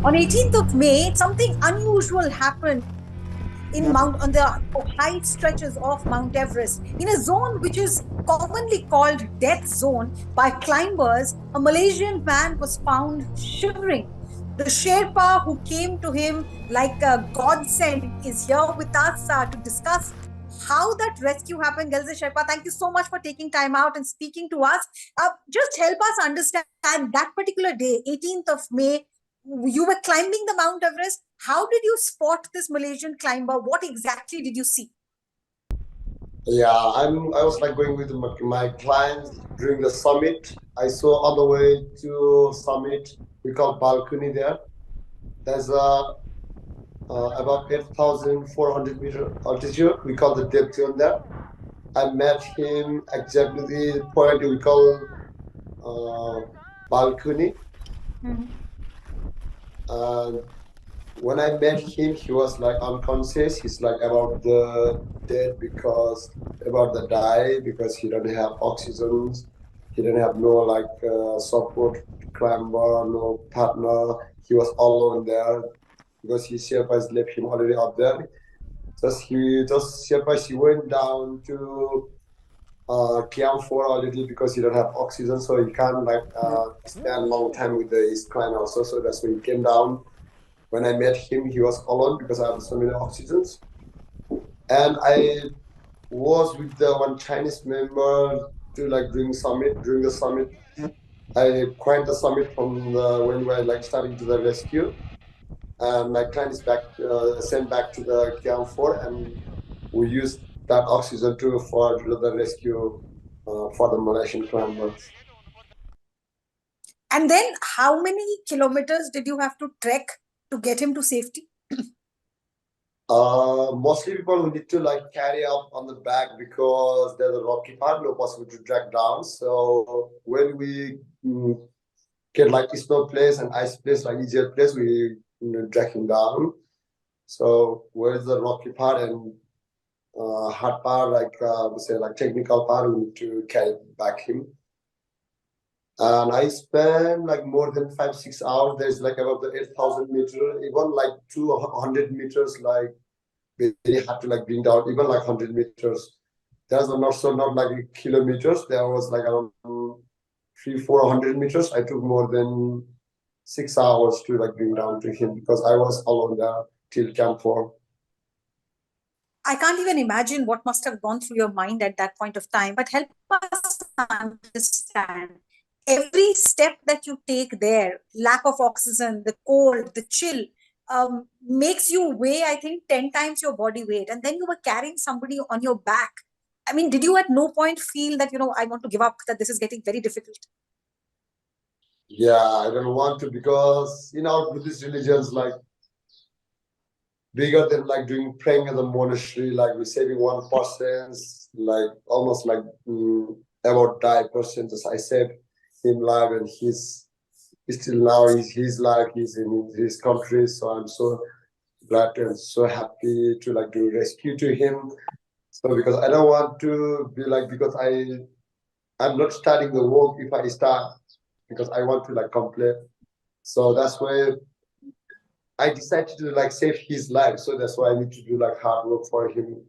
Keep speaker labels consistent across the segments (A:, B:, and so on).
A: On 18th of May, something unusual happened on the high stretches of Mount Everest, in a zone which is commonly called death zone by climbers. A Malaysian man was found shivering. The Sherpa who came to him like a godsend is here with us to discuss how that rescue happened. Gelze Sherpa, thank you so much for taking time out and speaking to us. Just help us understand that particular day, 18th of May, you were climbing the Mount Everest. How did you spot this Malaysian climber? What exactly did you see?
B: Yeah, I was like going with my clients during the summit. I saw on the way to summit, we call balcony there. There's about 8,400-meter altitude. We call the depth zone there. I met him exactly the point we call uh, balcony.
A: Mm-hmm.
B: And when I met him, he was like unconscious. He's like about the dead because about the die because he don't have oxygen. He didn't have no like support climber, no partner. He was alone there because his Sherpas left him already up there. Just Sherpa, she went down to camp for a little because he don't have oxygen, so he can't like spend long time with his client also. So that's why he came down. When I met him, he was alone because I have so many oxygens. And I was with the one Chinese member to like during the summit. I climbed the summit from the when we were like starting to the rescue. And my client is back sent back to the camp for, and we used that oxygen too for the rescue for the Malaysian climbers.
A: And then, how many kilometers did you have to trek to get him to safety?
B: Mostly people need to like carry up on the back because there's a rocky part, no possible to drag down. So when we get like snow place and ice place, like easier place, we drag him down. So where's the rocky part and hard part, like we say like technical part, we need to carry back him. And I spent like more than 5 6 hours. There's like about the 8,000 meters, even like 200 meters, like very hard to like bring down, even like 100 meters. There's not like kilometers. There was like around 300 400 meters. I took more than 6 hours to like bring down to him because I was alone there till camp 4.
A: I can't even imagine what must have gone through your mind at that point of time, but help us understand every step that you take there, lack of oxygen, the cold, the chill, makes you weigh, I think, 10 times your body weight. And then you were carrying somebody on your back. I mean, did you at no point feel that, I want to give up, that this is getting very difficult?
B: Yeah, I don't want to because in our Buddhist religions, like bigger than like doing praying in the monastery, like we're saving one person's like almost like about die person. Just I saved him life and he's still now he's his life, he's in his country. So I'm so glad and so happy to like do rescue to him. So because I don't want to be like because I'm not starting the work if I start because I want to like complete. So that's why I decided to like save his life. So that's why I need to do like hard work for him.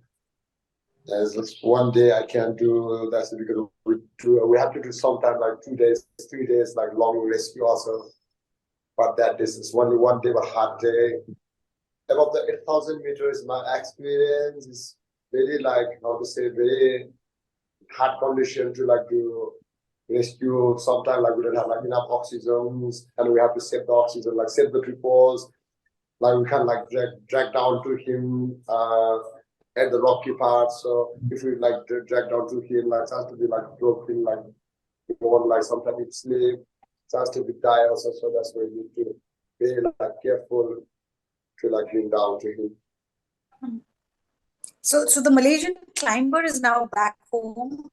B: As one day I can do that's because we have to do sometime like 2 days, 3 days like long rescue also. But that this is only one day but hard day. About the 8,000 meters, my experience is very like how to say very hard condition to like do rescue. Sometimes like we don't have like enough oxygen and we have to save the oxygen, like save the triples. Like we can like drag down to him at the rocky part. So if we like drag down to him, like it has to be like broken, like you want like sometimes it sleep, it has to be die also. So that's why we need to be like careful to like bring down to him.
A: So the Malaysian climber is now back home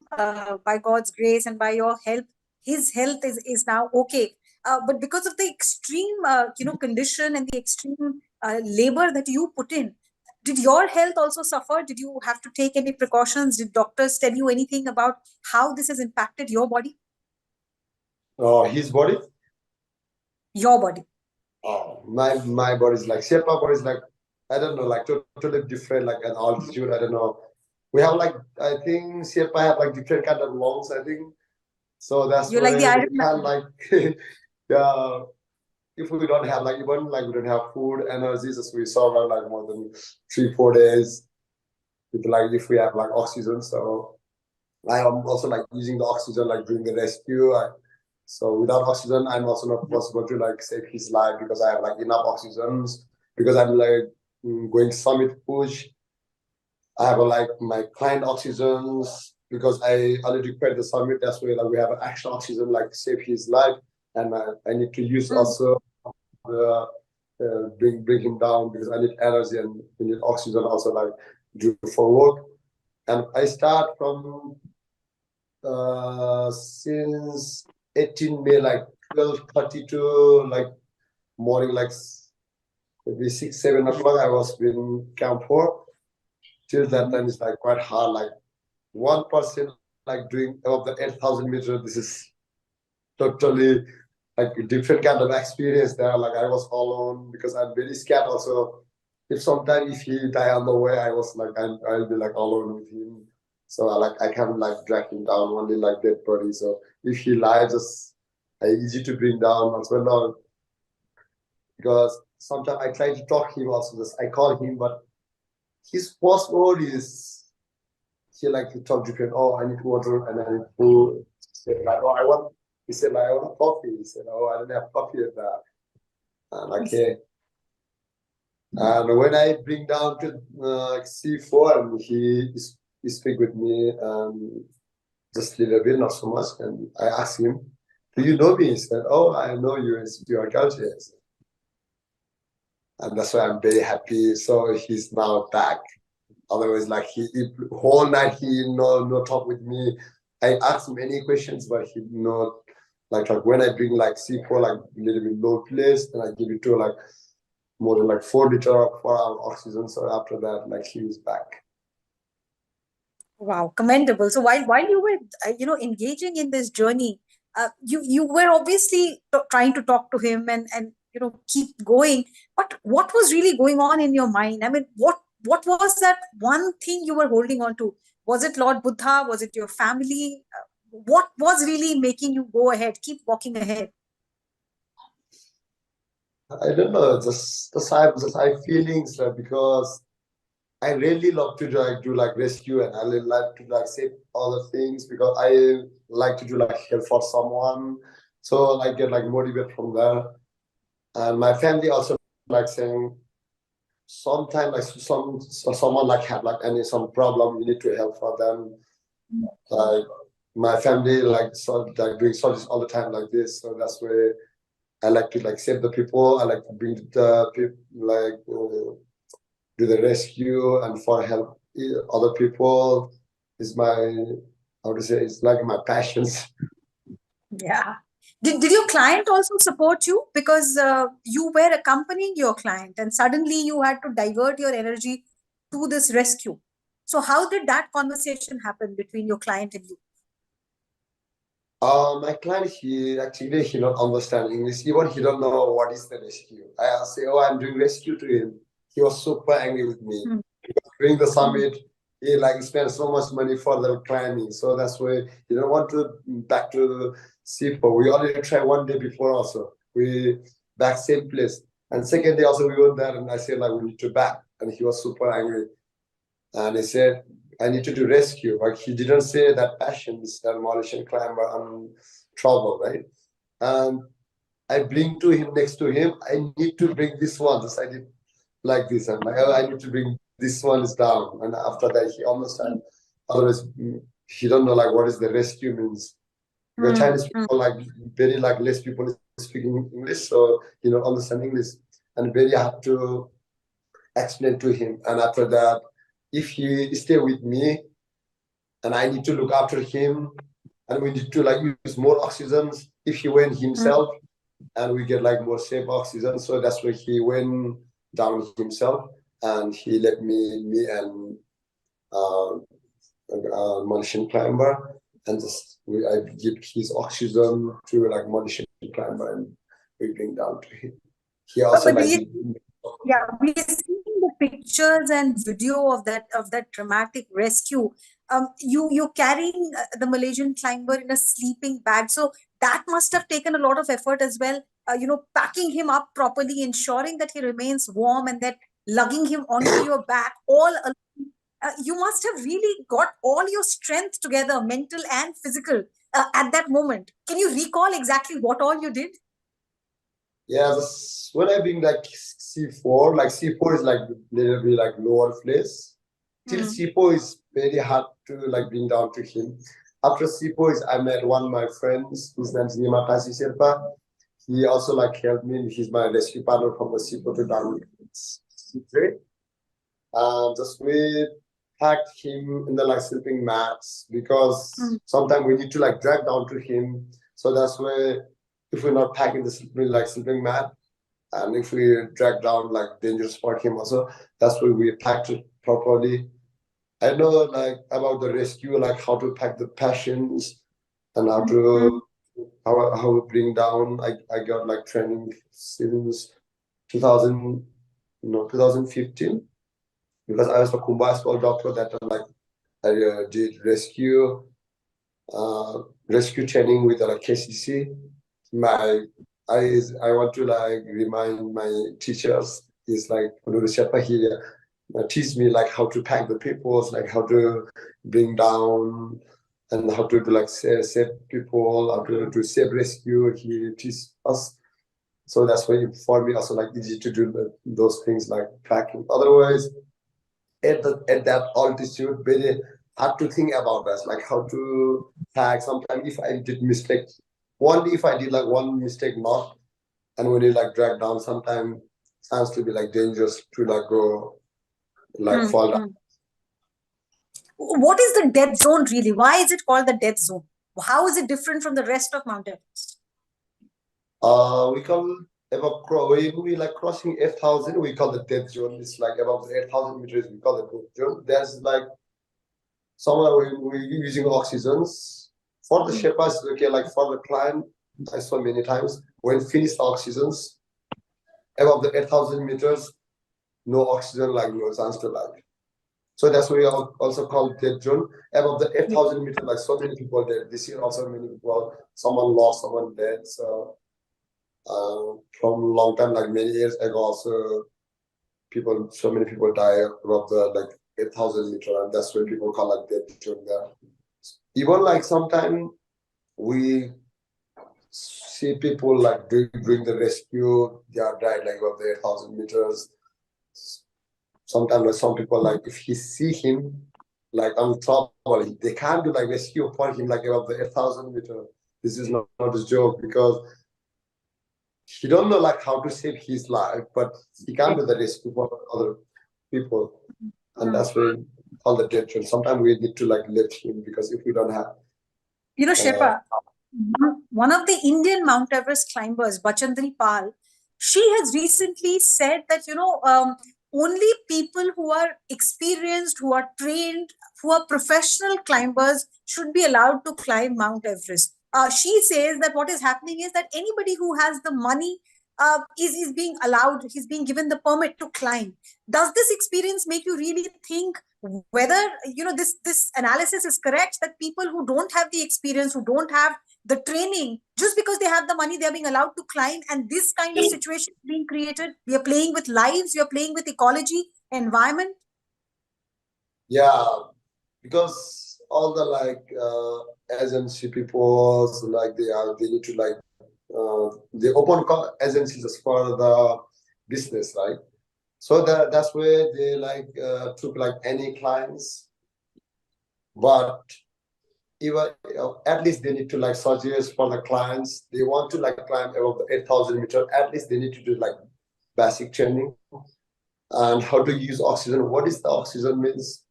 A: by God's grace and by your help. His health is now okay. But because of the extreme, condition and the extreme labor that you put in, did your health also suffer? Did you have to take any precautions? Did doctors tell you anything about how this has impacted your body?
B: His body.
A: Your body.
B: Oh, my body is like Sherpa body is like, I don't know, like totally different, like an altitude. I don't know. We have like, I think Sherpa have like different kind of lungs, I think. So that's
A: You're like the
B: why we
A: Iron
B: can't
A: Man.
B: like yeah, if we don't have like even like we don't have food, energy, so we survive like more than 3 4 days with like if we have like oxygen. So I am also like using the oxygen like during the rescue. So without oxygen, I'm also not possible to like save his life because I have like enough oxygens because I'm like going summit push. I have like my client oxygens because I already prepared the summit. That's why like we have an extra oxygen like save his life, and I need to use
A: Mm.
B: also bring him down because I need energy and we need oxygen also like do for work. And I start from since 18 May, like 12:30 to like morning, like maybe 6 7 o'clock. I was in camp 4. Till that time, it's like quite hard. Like 1% like doing above the 8,000 meters. This is totally like a different kind of experience there. Like I was alone because I'm very scared also. If sometimes if he die on the way, I was like I'll be like alone with him. So I can't like drag him down only like dead body. So if he lies, just easy to bring down as well now because sometimes I try to talk him also. Just I call him, but his first word is he like to talk different. Oh, I need water and I need food. He said like, oh, I want. He said like, I want coffee. He said, oh, I don't have coffee at that. And okay. And when I bring down to C4 and he speak with me just a little bit, not so much. And I asked him, do you know me? He said, oh, I know you. You are culture. And that's why I'm very happy. So he's now back. Otherwise, like he whole night he no talk with me. I asked him any questions, but he not like when I bring like C4 like a little bit low place, then I give it to like more than like 4 liter for our oxygen. So after that, like he was back.
A: Wow, commendable. So while you were engaging in this journey, you were obviously trying to talk to him and keep going. But what was really going on in your mind? I mean, what was that one thing you were holding on to? Was it Lord Buddha? Was it your family? What was really making you go ahead, keep walking ahead?
B: I don't know, just I have feelings because I really love to do like rescue and I really like to like save other things because I like to do like help for someone. So I get like motivated from there. And my family also like saying sometimes like someone like have like any some problem you need to help for them. Like my family like so like doing service all the time like this. So that's where I like to like save the people. I like to bring the people like do the rescue and for help other people is my how to say it's like my passions.
A: Yeah. Did your client also support you? Because you were accompanying your client and suddenly you had to divert your energy to this rescue. So, how did that conversation happen between your client and you?
B: My client he not understand English. Even he don't know what is the rescue. I say, oh, I'm doing rescue to him. He was super angry with me.
A: Hmm.
B: During the summit, he like spent so much money for the climbing. So that's why he don't want to back to Sipo. We already tried one day before also. We back same place. And second day also we went there and I said like we need to back. And he was super angry. And he said, I need to do rescue. Like he didn't say that passions that Malaysian climber on trouble, right? And I bring to him next to him, I need to bring this one. Just I did like this. I'm like, oh, I need to bring this one is down. And after that he understand. Otherwise he don't know like what is the rescue means. Because
A: Hmm.
B: Chinese
A: Hmm.
B: people like very like less people speaking English, so you don't understand English. And very hard to explain to him. And after that, if he stay with me and I need to look after him, and we need to like use more oxygen if he went
A: Hmm.
B: himself, and we get like more safe oxygen. So that's why he went down himself, and he let me and uh, Malaysian climber, and I give his oxygen to like Malaysian climber, and we bring down to him. he also
A: But
B: like
A: yeah, we are seeing the pictures and video of that dramatic rescue. You carrying the Malaysian climber in a sleeping bag, so that must have taken a lot of effort as well. Packing him up properly, ensuring that he remains warm, and that lugging him onto your back all alone. You must have really got all your strength together, mental and physical, at that moment. Can you recall exactly what all you did?
B: yeah, when I bring like C4, like C4 is like little bit like lower place. Till
A: Hmm.
B: C4 is very hard to like bring down to him. After C4 is I met one of my friends, his name is Nepali Sherpa. He also like helped me. He's my rescue partner from the C4 to down C3. Just we packed him in the like sleeping mats because sometimes we need to like drag down to him. So that's where if we're not packing the sleeping mat, and if we drag down like dangerous for him also, that's where we packed it properly. I know like about the rescue, like how to pack the patients and how to how to bring down. I got like training since 2000, 2015 because I was a Kumba school doctor that like I did rescue training with like KCC. My I want to like remind my teachers is like Sherpa here teach me like how to pack the peoples, like how to bring down and how to do like save people, how to do save rescue. He teach us. So that's why for me also like easy to do those things like packing. Otherwise, at that altitude, very hard to think about that, like how to pack. Sometimes if I did mistake, only if I did like one mistake not, and when you like drag down, sometimes sounds to be like dangerous to like go like fall down.
A: What is the death zone really? Why is it called the death zone? How is it different from the rest of Mount Everest?
B: We call when we like crossing 8,000, we call the death zone. It's like above the 8,000 meters, we call it death zone. There's like somewhere we're using oxygens. For the Sherpas, okay, like for the climb, I saw many times when finished oxygens above the 8,000 meters, no oxygen, like no chance to life. So that's why we also call dead zone. Above the 8,000 meters, like so many people dead. This year also many people, someone lost, someone dead. So from a long time, like many years ago, also so many people die above the like 8,000 meter, and that's why people call like dead zone there. Even like sometimes we see people like during the rescue, they are died like above the 8,000 meters. Sometimes like some people like if he see him like on trouble, they can't do like rescue for him like above the 8,000 meter. This is not a joke because he don't know like how to save his life, but he can't do the rescue for other people, and that's why all the tension. Sometimes we need to like lift him because if we don't have, uh,
A: Sherpa, one of the Indian Mount Everest climbers, Bachandri Pal, she has recently said that, only people who are experienced, who are trained, who are professional climbers should be allowed to climb Mount Everest. She says that what is happening is that anybody who has the money is being allowed, he's being given the permit to climb. Does this experience make you really think whether this analysis is correct, that people who don't have the experience, who don't have the training, just because they have the money, they're being allowed to climb, and this kind of situation is being created? We are playing with lives, we are playing with ecology, environment.
B: yeah, because all the like agency people like they need to like they open agencies as for the business, right? So that's where they like took like any clients, but even at least they need to like suggest for the clients they want to like climb above the 8,000 meter. At least they need to do like basic training and how to use oxygen. What is the oxygen means,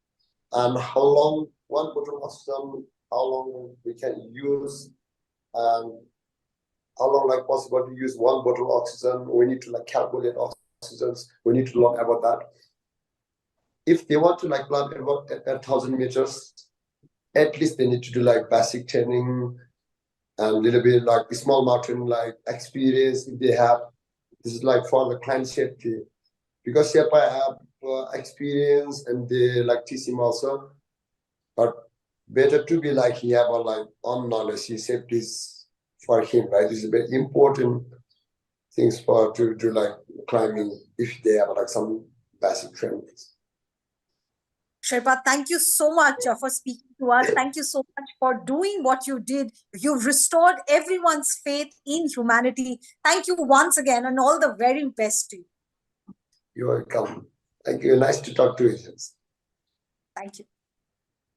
B: and how long one bottle of oxygen, how long we can use, and how long like possible to use one bottle of oxygen. We need to like calculate oxygens. We need to learn about that. If they want to like climb about 1,000 meters, at least they need to do like basic training and a little bit like small mountain like experience if they have. This is like for the climb safety, because Sherpa have experience and they like teach him also, but better to be like he have a like on knowledge. He safety is for him, right? This is very important things for to like climbing if they have like some basic trainings.
A: Sherpa, thank you so much for speaking to us. Thank you so much for doing what you did. You've restored everyone's faith in humanity. Thank you once again, and all the very best to you.
B: You're welcome. Thank you. Nice to talk to you.
A: Thank you.